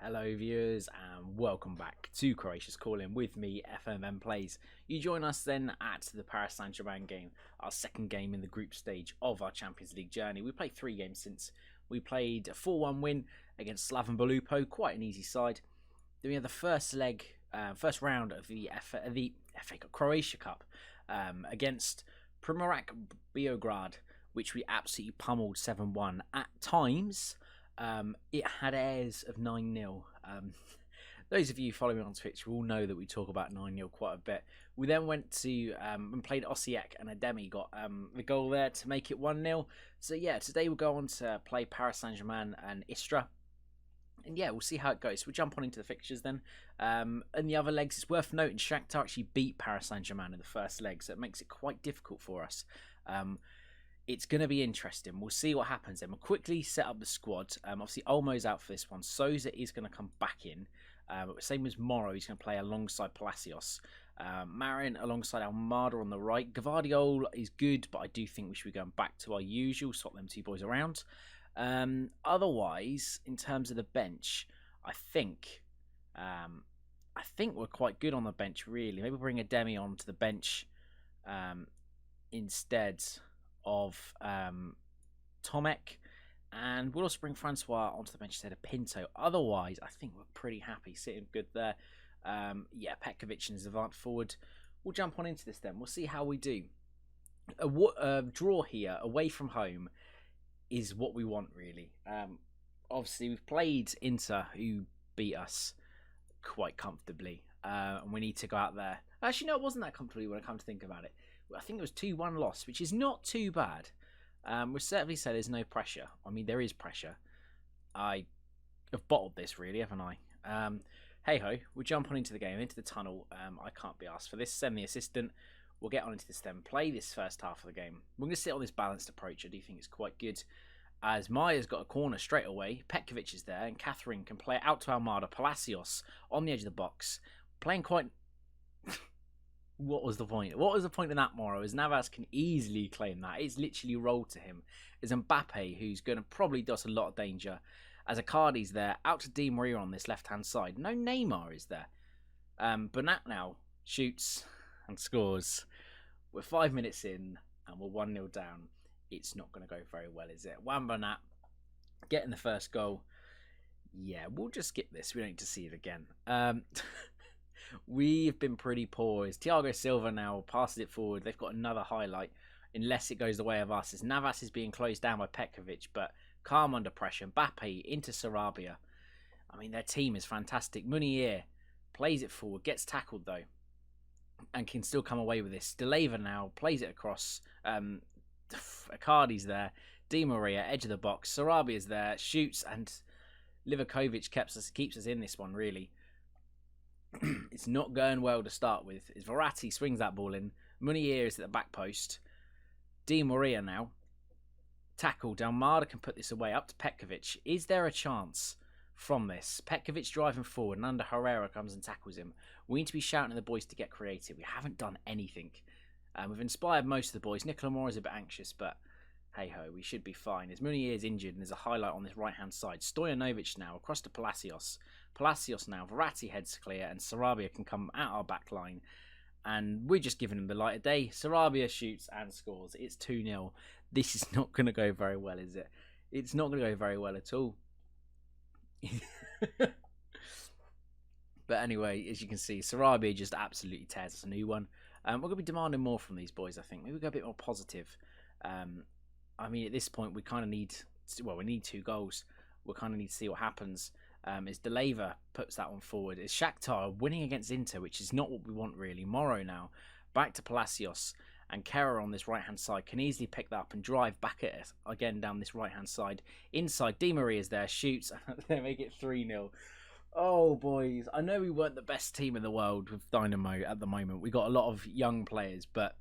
Hello viewers and welcome back to Croatia's Calling with me, FMM Plays. You join us then at the Paris Saint-Germain game, our second game in the group stage of our Champions League journey. We played 3 games since. We played a 4-1 win against Slaven Belupo, quite an easy side. Then we had the first round of the FA Croatia Cup against Primorac Beograd, which we absolutely pummeled 7-1 at times. It had airs of 9-0. Those of you following me on Twitch will know that we talk about 9-0 quite a bit. We then went to and played Osijek, and Ademi got the goal there to make it 1-0. So yeah, today we'll go on to play Paris Saint-Germain and Istra. And yeah, we'll see how it goes. We'll jump on into the fixtures then. And the other legs, it's worth noting, Shakhtar actually beat Paris Saint-Germain in the first leg, so it makes it quite difficult for us. It's going to be interesting. We'll see what happens then. We'll quickly set up the squad. Obviously, Olmo's out for this one. Souza is going to come back in. Same as Morrow, he's going to play alongside Palacios. Marin alongside Almada on the right. Gvardiol is good, but I do think we should be going back to our usual. Swap them two boys around. Otherwise, in terms of the bench, I think we're quite good on the bench, really. Maybe bring Ademi onto the bench instead of Tomek, and we'll also bring Francois onto the bench instead of Pinto. Otherwise, I think we're pretty happy sitting good there. Yeah, Petkovic and Zavant forward. We'll jump on into this then. We'll see how we do. A draw here away from home is what we want, really. Obviously, we've played Inter, who beat us quite comfortably, and we need to go out there. Actually, no, it wasn't that comfortably when I come to think about it. I think it was 2-1 loss, which is not too bad. We certainly say there's no pressure. I mean, there is pressure. I have bottled this, really, haven't I? Hey-ho, we'll jump on into the game, into the tunnel. I can't be asked for this. Send the assistant. We'll get on into this then. Play this first half of the game. We're going to sit on this balanced approach. I do think it's quite good. As Maya's got a corner straight away. Petkovic is there, and Catherine can play it out to Almada. Palacios on the edge of the box. Playing quite... What was the point? What was the point in that, Morrow? As Navas can easily claim that. It's literally rolled to him. Is Mbappe, who's going to probably do us a lot of danger. As Icardi's there, out to Di Maria on this left-hand side. No Neymar is there. Bernat now shoots and scores. We're 5 minutes in and we're 1-0 down. It's not going to go very well, is it? Juan Bernat getting the first goal. Yeah, we'll just skip this. We don't need to see it again. We've been pretty poor. As Thiago Silva now passes it forward, they've got another highlight. Unless it goes the way of us. As Navas is being closed down by Petkovic, but calm under pressure. Mbappe into Sarabia. I mean, their team is fantastic. Munier plays it forward, gets tackled though, and can still come away with this. Deleva now plays it across. Icardi's there. Di Maria, edge of the box. Sarabia's there, shoots, and Livakovic keeps us in this one, really. It's not going well to start with. As Verratti swings that ball in. Munier is at the back post. Di Maria now. Tackled. Almada can put this away. Up to Petkovic. Is there a chance from this? Petkovic driving forward, and under Herrera comes and tackles him. We need to be shouting at the boys to get creative. We haven't done anything. We've inspired most of the boys. Nicola Moore is a bit anxious, but hey-ho, we should be fine. As Munier is injured, and there's a highlight on this right-hand side. Stojanovic now across to Palacios. Palacios now. Verratti heads clear, and Sarabia can come at our back line. And we're just giving him the light of day. Sarabia shoots and scores. It's 2-0. This is not going to go very well, is it? It's not going to go very well at all. But anyway, as you can see, Sarabia just absolutely tears us a new one. We're going to be demanding more from these boys, I think. Maybe go a bit more positive. I mean, at this point, we kind of need... Well, we need 2 goals. We kind of need to see what happens. As Deleva puts that one forward. Is Shakhtar winning against Inter, which is not what we want, really. Morrow now. Back to Palacios. And Kerr on this right-hand side can easily pick that up and drive back at it again down this right-hand side. Inside, Di Maria is there. Shoots. They make it 3-0. Oh, boys. I know we weren't the best team in the world with Dynamo at the moment. We got a lot of young players, but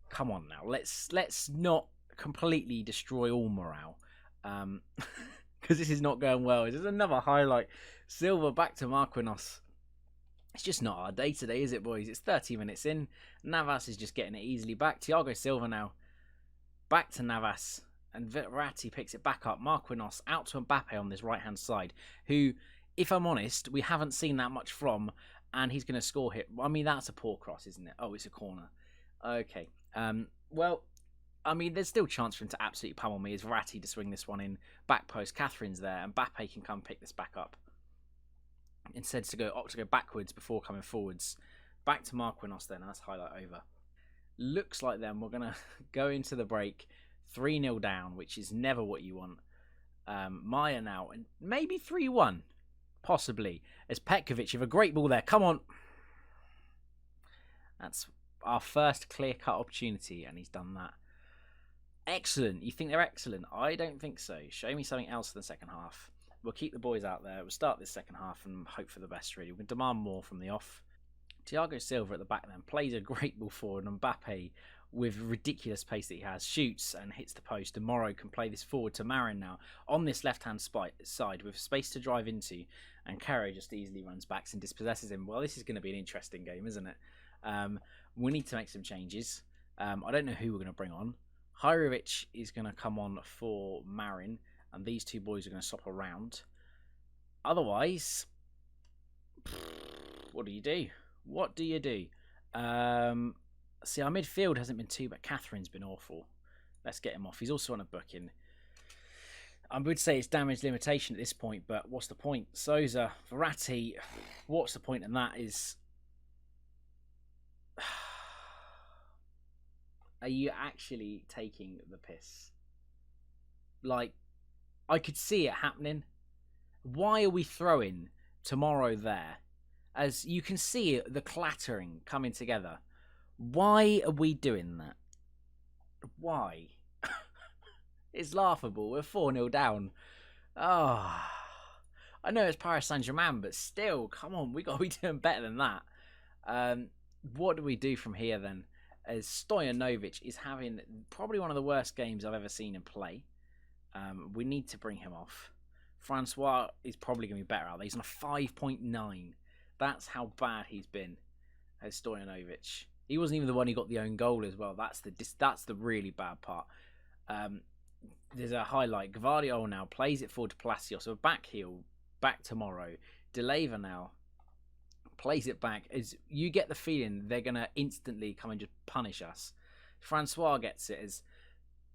come on now. Let's not completely destroy all morale. Because this is not going well. There's another highlight. Silva back to Marquinhos. It's just not our day today, is it, boys? It's 30 minutes in. Navas is just getting it easily back. Thiago Silva now. Back to Navas. And Verratti picks it back up. Marquinhos out to Mbappe on this right-hand side, who if I'm honest, we haven't seen that much from, and he's going to score here. I mean, that's a poor cross, isn't it? Oh, it's a corner. Okay. Well, I mean, there's still chance for him to absolutely pummel me. Is Verratti to swing this one in back post? Catherine's there, and Mbappe can come pick this back up. Instead, opt to go backwards before coming forwards. Back to Marquinhos then. That's highlight over. Looks like then we're gonna go into the break 3-0 down, which is never what you want. Maya now, and maybe 3-1, possibly. As Petkovic with a great ball there. Come on. That's our first clear-cut opportunity, and he's done that. Excellent. You think they're excellent? I don't think so. Show me something else in the second half. We'll keep the boys out there. We'll start this second half and hope for the best, really. We can demand more from the off. Thiago Silva at the back then plays a great ball forward, and Mbappe, with ridiculous pace that he has, shoots and hits the post. And Morrow can play this forward to Marin now on this left-hand side with space to drive into, and Carro just easily runs back and dispossesses him. Well, this is going to be an interesting game, isn't it? We need to make some changes. I don't know who we're going to bring on. Hirovic is going to come on for Marin, and these two boys are going to swap around. Otherwise, what do you do? What do you do? See, our midfield hasn't been too bad. Catherine's been awful. Let's get him off. He's also on a booking. I would say it's damage limitation at this point, but what's the point? Souza, Verratti, what's the point in that is... Are you actually taking the piss? Like, I could see it happening. Why are we throwing Tomorrow there? As you can see the clattering coming together. Why are we doing that? Why? It's laughable. We're 4-0 down. Oh, I know it's Paris Saint-Germain, but still, come on, we got to be doing better than that. What do we do from here then? As Stojanovic is having probably one of the worst games I've ever seen him play. We need to bring him off. Francois is probably going to be better out there. He's on a 5.9. That's how bad he's been as Stojanovic. He wasn't even the one who got the own goal as well. That's the really bad part. There's a highlight. Gvardiol now plays it forward to Palacios. So back heel, back tomorrow. Deleva now plays it back. As you get the feeling they're going to instantly come and just punish us. Francois gets it as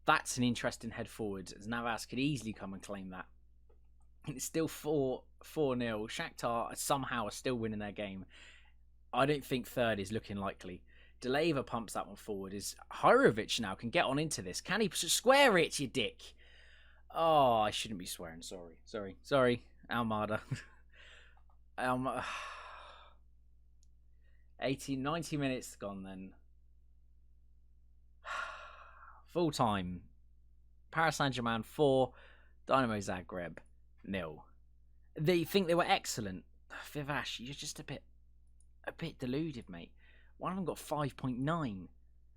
that's an interesting head forward. As Navas could easily come and claim that. And it's still 4-0. Shakhtar somehow are still winning their game. I don't think third is looking likely. Deleva pumps that one forward. Is Hirovic now can get on into this? Can he square it, you dick? Oh, I shouldn't be swearing. Sorry. Almada. 90 minutes gone then. Full time. Paris Saint-Germain 4, Dynamo Zagreb 0. They think they were excellent. Vivash, you're just a bit deluded, mate. One of them got 5.9,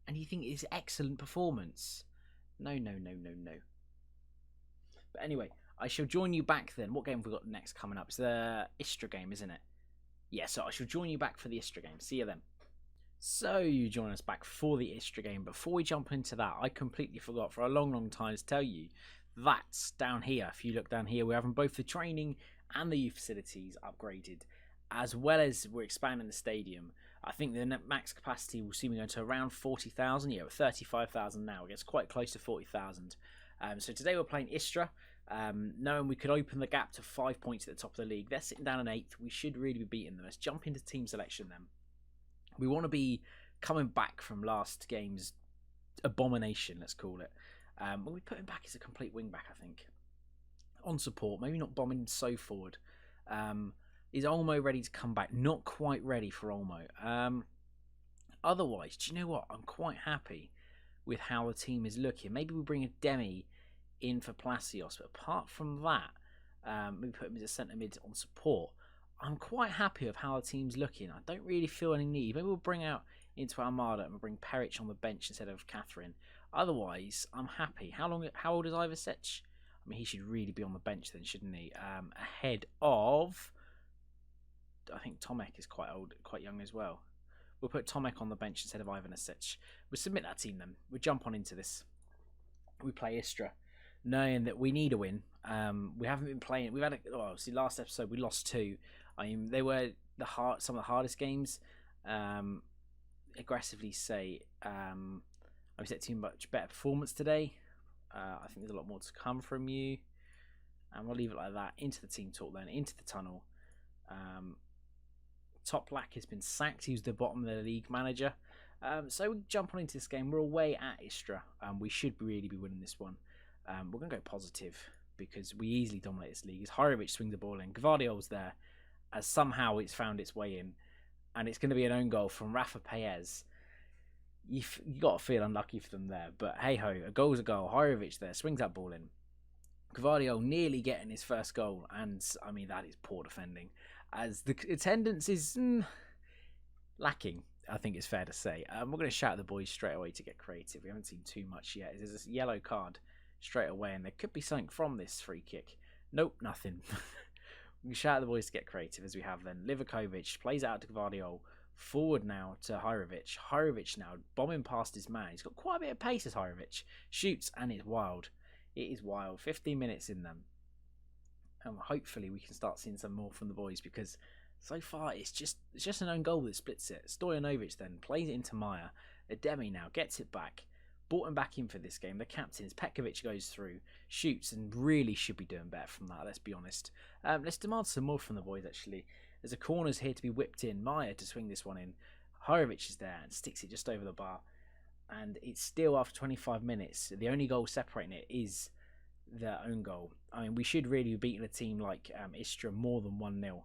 and you think it's excellent performance. No. But anyway, I shall join you back then. What game have we got next coming up? It's the Istra game, isn't it? Yeah, so I shall join you back for the Istra game. See you then. So you join us back for the Istra game. Before we jump into that, I completely forgot for a long time to tell you that's down here. If you look down here, we're having both the training and the youth facilities upgraded, as well as we're expanding the stadium. I think the max capacity will see me going to around 40,000. Yeah, we're 35,000 now. It gets quite close to 40,000. So today we're playing Istra, knowing we could open the gap to 5 points at the top of the league. They're sitting down in 8th. We should really be beating them. Let's jump into team selection then. We want to be coming back from last game's abomination, let's call it. When we put him back as a complete wing back, I think. On support, maybe not bombing so forward. Is Olmo ready to come back? Not quite ready for Olmo. Otherwise, do you know what? I'm quite happy with how the team is looking. Maybe we bring a Demi in for Palacios. But apart from that, maybe put him as a centre mid on support. I'm quite happy with how the team's looking. I don't really feel any need. Maybe we'll bring out into Almada and we'll bring Peric on the bench instead of Catherine. Otherwise, I'm happy. How old is Ivarsich? I mean, he should really be on the bench then, shouldn't he? Ahead of... I think Tomek is quite old, quite young as well. We'll put Tomek on the bench instead of Ivanisic. We'll submit that team then. We'll jump on into this. We play Istra, knowing that we need a win. We haven't been playing. We've had obviously last episode we lost two. I mean, they were some of the hardest games. Aggressively say I'm expecting much better performance today. I think there's a lot more to come from you, and we'll leave it like that. Into the team talk then, into the tunnel. Top Black has been sacked. He was the bottom of the league manager. So we jump on into this game. We're away at Istra. We should really be winning this one. We're going to go positive because we easily dominate this league. As Hirovic swings the ball in, Gvardiol's there, as somehow it's found its way in, and it's going to be an own goal from Rafa Paez. You got to feel unlucky for them there, but hey ho, a goal's a goal. Hirovic there swings that ball in. Gvardiol nearly getting his first goal, and I mean that is poor defending, as the attendance is lacking. I think it's fair to say. We're going to shout at the boys straight away to get creative. We haven't seen too much yet. There's a yellow card straight away, and there could be something from this free kick. Nope, nothing. We can shout at the boys to get creative as we have then. Livakovic plays out to Gvardiol. Forward now to Hirovic. Hirovic now bombing past his man. He's got quite a bit of pace as Hirovic. Shoots, and it's wild. It is wild. 15 minutes in them. And hopefully we can start seeing some more from the boys, because so far it's just an own goal that splits it. Stojanovic then plays it into Maya. Ademi now gets it back. Brought him back in for this game. The captains, Petkovic goes through, shoots, and really should be doing better from that, let's be honest. Let's demand some more from the boys, actually. There's a corner's here to be whipped in. Maya to swing this one in. Hirovic is there and sticks it just over the bar. And it's still after 25 minutes. The only goal separating it is their own goal. I mean, we should really be beating a team like Istra more than 1-0.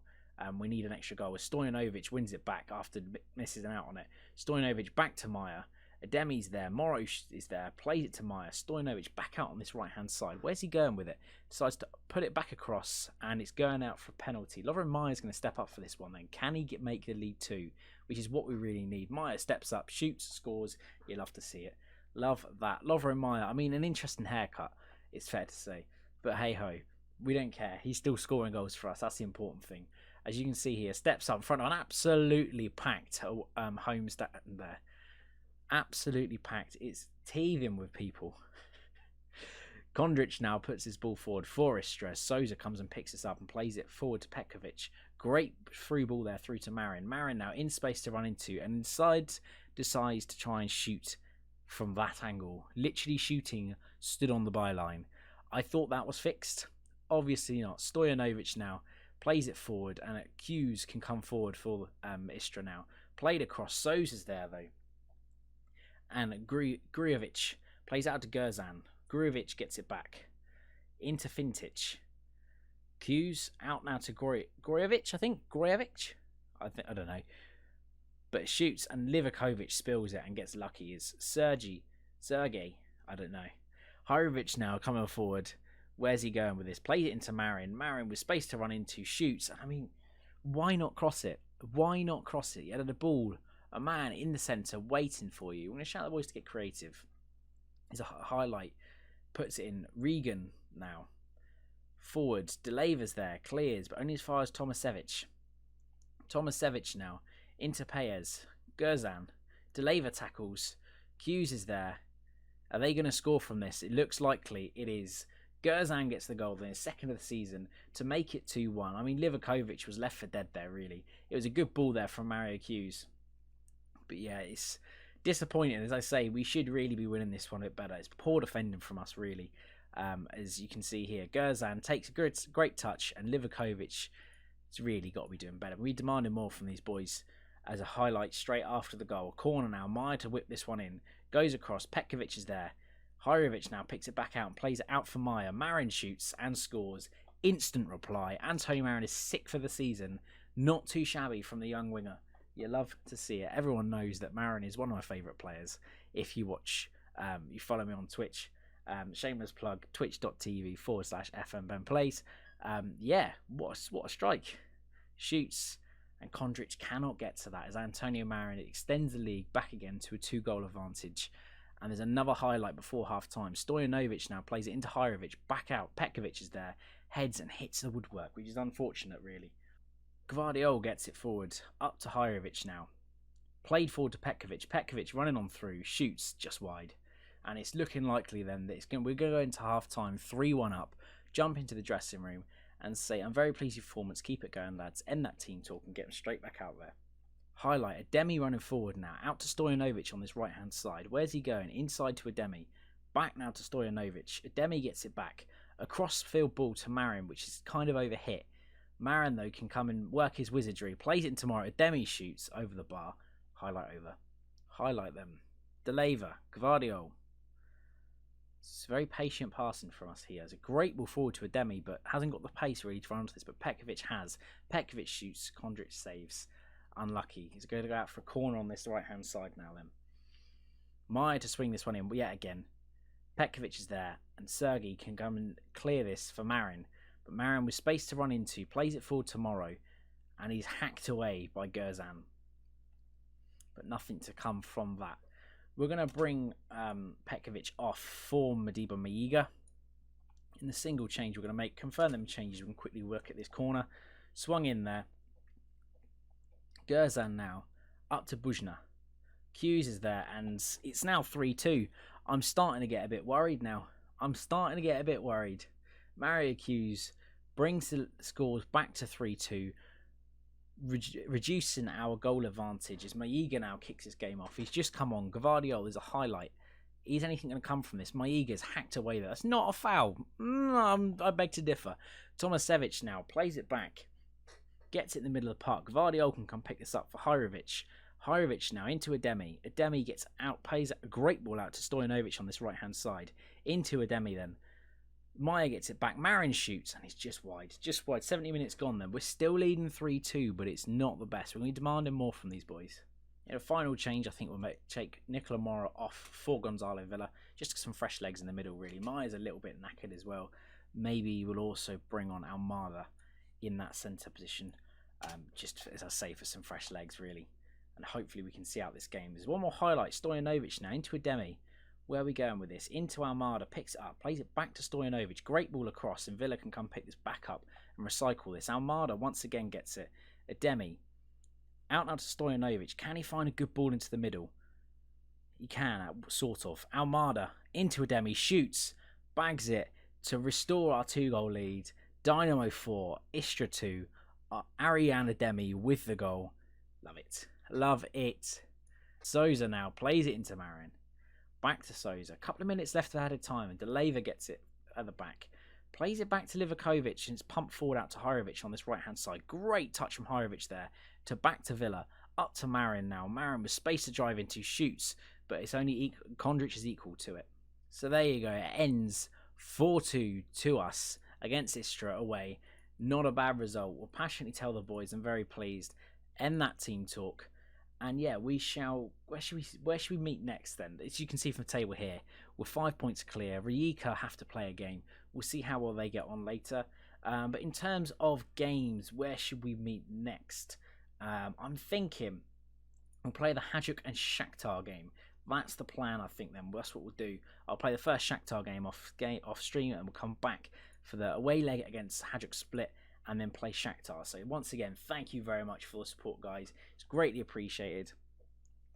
We need an extra goal. Stojanovic wins it back after missing out on it. Stojanovic back to Maya. Ademi's there. Moros is there. Plays it to Maya. Stojanovic back out on this right-hand side. Where's he going with it? Decides to put it back across, and it's going out for a penalty. Lovren Maya's going to step up for this one then. Can he make the lead too? Which is what we really need. Maya steps up, shoots, scores. You love to see it. Love that. Lovren Maya, I mean, an interesting haircut, it's fair to say. But hey-ho, we don't care. He's still scoring goals for us. That's the important thing. As you can see here, steps up in front of an absolutely packed home stand there. Absolutely packed. It's teething with people. Kondric now puts his ball forward for Istra. Souza comes and picks this up and plays it forward to Petkovic. Great free ball there through to Marin. Marin now in space to run into, and inside decides to try and shoot from that angle. Literally shooting, stood on the byline. I thought that was fixed. Obviously not. Stojanovic now plays it forward, and Hughes can come forward for Istra now. Played across. Souza's there though. And Grujovic plays out to Gerzan. Grujovic gets it back into Fintic. Hughes out now to Grujovic, I think. Grujovic? I don't know. But it shoots, and Livakovic spills it and gets lucky. Is Sergey? I don't know. Hirovic now coming forward. Where's he going with this? Plays it into Marin. Marin with space to run into. Shoots. I mean, why not cross it? Why not cross it? You had a ball, a man in the centre waiting for you. I'm going to shout at the boys to get creative. There's a highlight. Puts it in. Regan now. Forward. Delaver's there. Clears, but only as far as Tomasevic. Tomasevic now. Into Paez. Gerzan. Delaver tackles. Hughes is there. Are they going to score from this? It looks likely it is. Gerzan gets the goal in his second of the season to make it 2-1. I mean, Livakovic was left for dead there, really. It was a good ball there from Mario Hughes. But yeah, it's disappointing. As I say, we should really be winning this one a bit better. It's poor defending from us, really. As you can see here, Gerzan takes a great touch, and Livakovic has really got to be doing better. We demanded more from these boys. As a highlight straight after the goal. Corner now. Maya to whip this one in. Goes across. Petkovic is there. Hirovic now picks it back out and plays it out for Maya. Marin shoots and scores. Instant reply. Antonio Marin is sick for the season. Not too shabby from the young winger. You love to see it. Everyone knows that Marin is one of my favourite players. If you watch, you follow me on Twitch. Shameless plug, twitch.tv/FMBenPlays. Yeah, what a strike. Shoots. And Kondric cannot get to that as Antonio Marin extends the league back again to a 2-goal advantage. And there's another highlight before half-time. Stojanovic now plays it into Hirovic. Back out. Petkovic is there. Heads and hits the woodwork, which is unfortunate, really. Gvardiol gets it forward. Up to Hirovic now. Played forward to Petkovic. Petkovic running on through. Shoots just wide. And it's looking likely then that we're going to go into half-time 3-1 up. jump into the dressing room and say, I'm very pleased with your performance, keep it going lads, end that team talk and get them straight back out there. Highlight, Ademi running forward now, out to Stojanovic on this right hand side. Where's he going? Inside to Ademi. Back now to Stojanovic. Ademi gets it back. A cross field ball to Marin, which is kind of overhit. Marin, though, can come and work his wizardry. Plays it in tomorrow. Ademi shoots over the bar. Highlight over. Highlight them. Deleva. Gvardiol. It's very patient passing from us here. It's a great ball forward to Ademi, but hasn't got the pace really to run onto this. But Petkovic has. Petkovic shoots. Kondric saves. Unlucky. He's going to go out for a corner on this right-hand side now then. Meyer to swing this one in, but yet again. Petkovic is there, and Sergei can come and clear this for Marin. But Marin with space to run into, plays it forward to Morrow, and he's hacked away by Gerzan. But nothing to come from that. We're going to bring Petkovic off for Modibo Maiga. In the single change we're going to make, confirm them changes, we can quickly work at this corner. Swung in there. Gerzan now, up to Bujna. Hughes is there, and it's now 3-2. I'm starting to get a bit worried now. Mario Hughes brings the scores back to 3-2, reducing our goal advantage as Maiga now kicks his game off. He's just come on. Gvardiol is a highlight. Is anything going to come from this? Maiga's hacked away there. That's not a foul. I beg to differ. Tomasevic now plays it back. Gets it in the middle of the park. Gvardiol can come pick this up for Hirovic. Hirovic now into Ademi. Ademi gets out, plays a great ball out to Stojanovic on this right-hand side. Into Ademi then. Meyer gets it back. Marin shoots, and it's just wide. 70 minutes gone then. We're still leading 3-2, but it's not the best. We're going to be demanding more from these boys. In a final change, I think we'll take Nicola Mora off for Gonzalo Villa. Just some fresh legs in the middle, really. Meyer's a little bit knackered as well. Maybe we'll also bring on Almada in that centre position. Just, as I say, for some fresh legs, really. And hopefully we can see out this game. There's one more highlight. Stojanovic now into Ademi. Where are we going with this? Into Almada. Picks it up. Plays it back to Stojanovic. Great ball across. And Villa can come pick this back up and recycle this. Almada once again gets it. Ademi. Out now to Stojanovic. Can he find a good ball into the middle? He can, sort of. Almada into Ademi. Shoots. Bags it to restore our 2-goal lead. Dynamo 4. Istra 2. Ariane Ademi with the goal. Love it. Love it. Souza now plays it into Marin. Back to Souza. A couple of minutes left of added time, and Deleva gets it at the back. Plays it back to Livakovic, and it's pumped forward out to Hirovic on this right-hand side. Great touch from Hirovic there. To back to Villa. Up to Marin now. Marin with space to drive into. Shoots, but it's only Kondric is equal to it. So there you go. It ends 4-2 to us against Istra away. Not a bad result. We'll passionately tell the boys I'm very pleased. End that team talk. And yeah, we shall. Where should we meet next then? As you can see from the table here, we're 5 points clear. Rijeka have to play a game. We'll see how well they get on later. But in terms of games, where should we meet next? I'm thinking we'll play the Hajduk and Shakhtar game. That's the plan, I think. Then that's what we'll do. I'll play the first Shakhtar game off stream, and we'll come back for the away leg against Hajduk Split, and then play Shakhtar. So once again, thank you very much for the support, guys. It's greatly appreciated.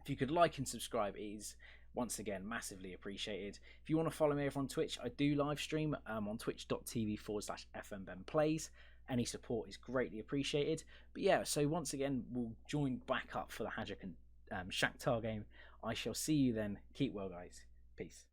If you could like and subscribe, it is once again massively appreciated. If you want to follow me over on Twitch, I do live stream on twitch.tv/FMBenPlays. Any support is greatly appreciated. But yeah, so once again, we'll join back up for the Hajduk and Shakhtar game. I shall see you then. Keep well, guys. Peace.